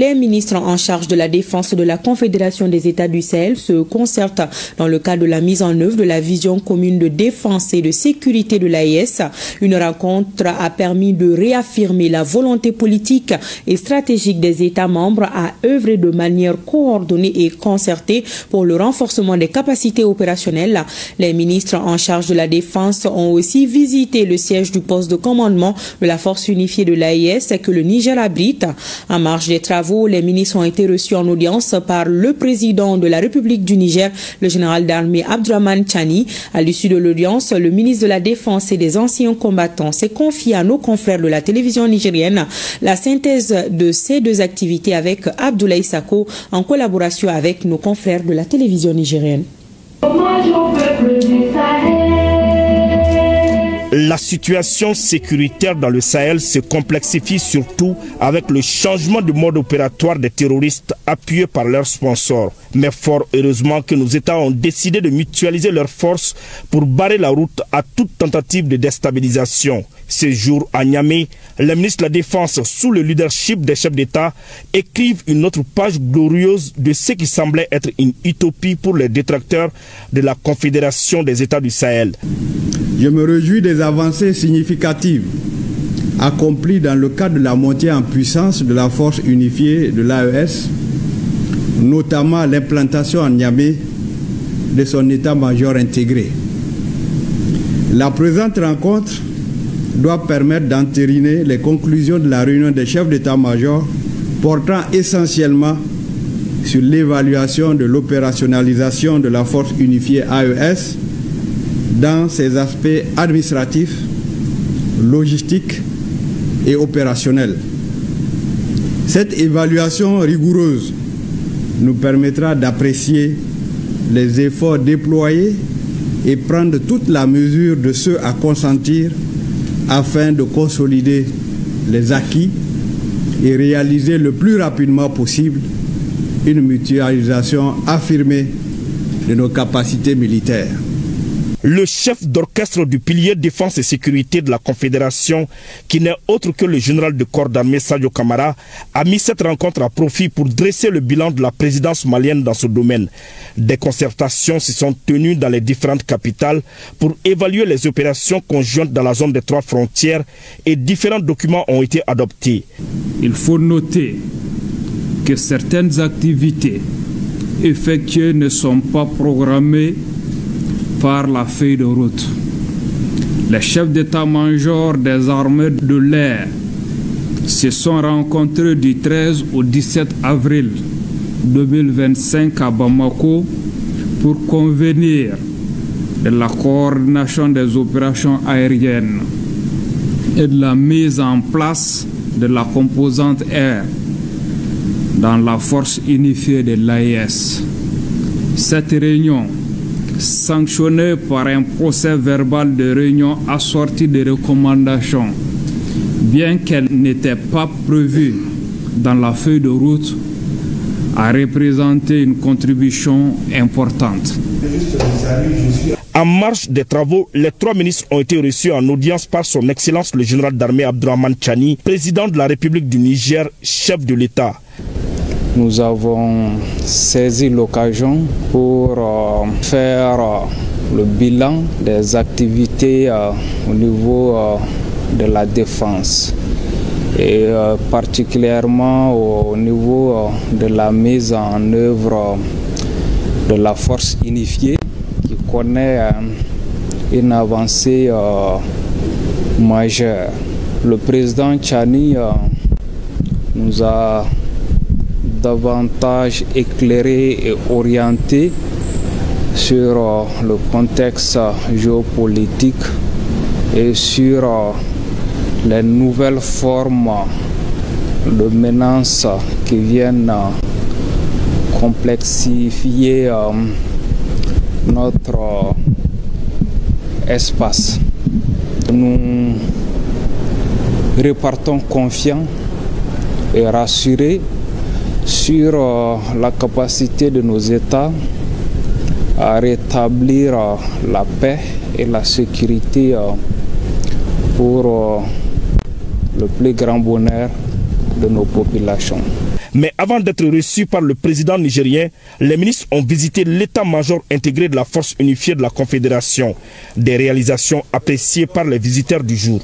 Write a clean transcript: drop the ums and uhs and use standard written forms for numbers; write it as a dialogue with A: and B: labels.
A: Les ministres en charge de la défense de la Confédération des États du Sahel se concertent dans le cadre de la mise en œuvre de la vision commune de défense et de sécurité de l'AES. Une rencontre a permis de réaffirmer la volonté politique et stratégique des États membres à œuvrer de manière coordonnée et concertée pour le renforcement des capacités opérationnelles. Les ministres en charge de la défense ont aussi visité le siège du poste de commandement de la force unifiée de l'AES que le Niger abrite. En marge des travaux, les ministres ont été reçus en audience par le président de la République du Niger, le général d'armée Abdourahmane Tchani. À l'issue de l'audience, le ministre de la Défense et des anciens combattants s'est confié à nos confrères de la télévision nigérienne la synthèse de ces deux activités avec Abdoulaye Sako en collaboration avec nos confrères de la télévision nigérienne.
B: La situation sécuritaire dans le Sahel se complexifie surtout avec le changement de mode opératoire des terroristes appuyés par leurs sponsors. Mais fort heureusement que nos États ont décidé de mutualiser leurs forces pour barrer la route à toute tentative de déstabilisation. Ce jour à Niamey, les ministres de la Défense, sous le leadership des chefs d'État, écrivent une autre page glorieuse de ce qui semblait être une utopie pour les détracteurs de la Confédération des États du Sahel.
C: Je me réjouis des avancées significatives accomplies dans le cadre de la montée en puissance de la force unifiée de l'AES, notamment l'implantation en Niamey de son état-major intégré. La présente rencontre doit permettre d'entériner les conclusions de la réunion des chefs d'état-major portant essentiellement sur l'évaluation de l'opérationnalisation de la force unifiée AES dans ses aspects administratifs, logistiques et opérationnels. Cette évaluation rigoureuse nous permettra d'apprécier les efforts déployés et prendre toute la mesure de ceux à consentir afin de consolider les acquis et réaliser le plus rapidement possible une mutualisation affirmée de nos capacités militaires.
B: Le chef d'orchestre du pilier défense et sécurité de la Confédération, qui n'est autre que le général de corps d'armée Sadio Kamara, a mis cette rencontre à profit pour dresser le bilan de la présidence malienne dans ce domaine. Des concertations se sont tenues dans les différentes capitales pour évaluer les opérations conjointes dans la zone des 3 frontières et différents documents ont été adoptés.
D: Il faut noter que certaines activités effectuées ne sont pas programmées par la feuille de route. Les chefs d'état-major des armées de l'air se sont rencontrés du 13 au 17 avril 2025 à Bamako pour convenir de la coordination des opérations aériennes et de la mise en place de la composante air dans la force unifiée de l'AES. Cette réunion, sanctionnée par un procès verbal de réunion assorti de recommandations, bien qu'elle n'était pas prévue dans la feuille de route, a représenté une contribution importante.
B: En marge des travaux, les 3 ministres ont été reçus en audience par son Excellence le général d'armée Abdourahmane Tchani, président de la République du Niger, chef de l'État.
E: Nous avons saisi l'occasion pour faire le bilan des activités au niveau de la défense et particulièrement au niveau de la mise en œuvre de la force unifiée qui connaît une avancée majeure. Le président Tchani nous a davantage éclairé et orienté sur le contexte géopolitique et sur les nouvelles formes de menaces qui viennent complexifier notre espace. Nous repartons confiants et rassurés sur la capacité de nos États à rétablir la paix et la sécurité pour le plus grand bonheur de nos populations.
B: Mais avant d'être reçus par le président nigérien, les ministres ont visité l'état-major intégré de la force unifiée de la Confédération. Des réalisations appréciées par les visiteurs du jour.